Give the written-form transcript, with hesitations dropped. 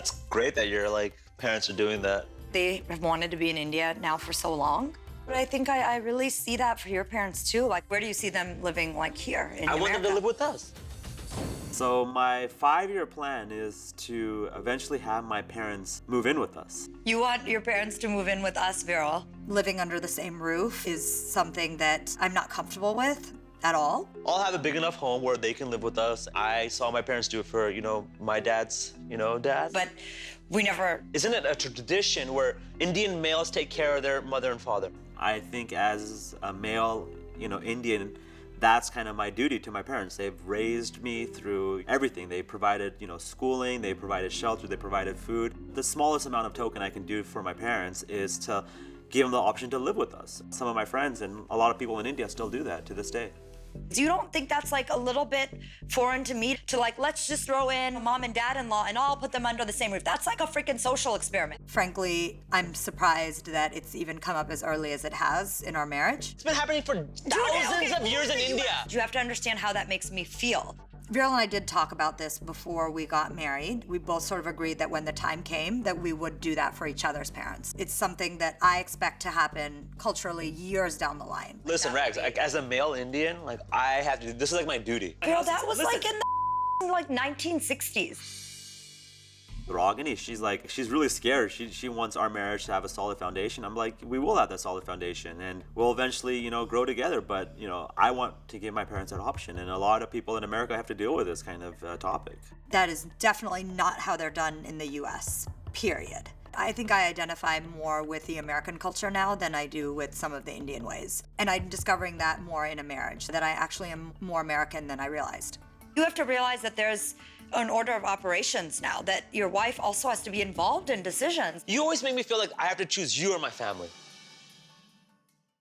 It's great that your parents are doing that. They have wanted to be in India now for so long. But I think I really see that for your parents too. Like, where do you see them living here in I America? want them to live with us. So my 5-year plan is to eventually have my parents move in with us. You want your parents to move in with us, Veeral? Living under the same roof is something that I'm not comfortable with at all. I'll have a big enough home where they can live with us. I saw my parents do it for, my dad's, dad. But we never... Isn't it a tradition where Indian males take care of their mother and father? I think as a male, Indian, that's kind of my duty to my parents. They've raised me through everything. They provided, schooling, they provided shelter, they provided food. The smallest amount of token I can do for my parents is to give them the option to live with us. Some of my friends and a lot of people in India still do that to this day. You don't think that's a little bit foreign to me to let's just throw in mom and dad-in-law and all put them under the same roof? That's like a freaking social experiment. Frankly, I'm surprised that it's even come up as early as it has in our marriage. It's been happening for thousands of years in India. You have to understand how that makes me feel. Veeral and I did talk about this before we got married. We both sort of agreed that when the time came that we would do that for each other's parents. It's something that I expect to happen culturally years down the line. Listen, Rags, as a male Indian, I have to, this is my duty. Girl, that was in the 1960s. Ragini, she's really scared. She wants our marriage to have a solid foundation. I'm like, we will have that solid foundation and we'll eventually, grow together. But, I want to give my parents that option. And a lot of people in America have to deal with this kind of topic. That is definitely not how they're done in the US, period. I think I identify more with the American culture now than I do with some of the Indian ways. And I'm discovering that more in a marriage, that I actually am more American than I realized. You have to realize that there's an order of operations now, that your wife also has to be involved in decisions. You always make me feel like I have to choose you or my family.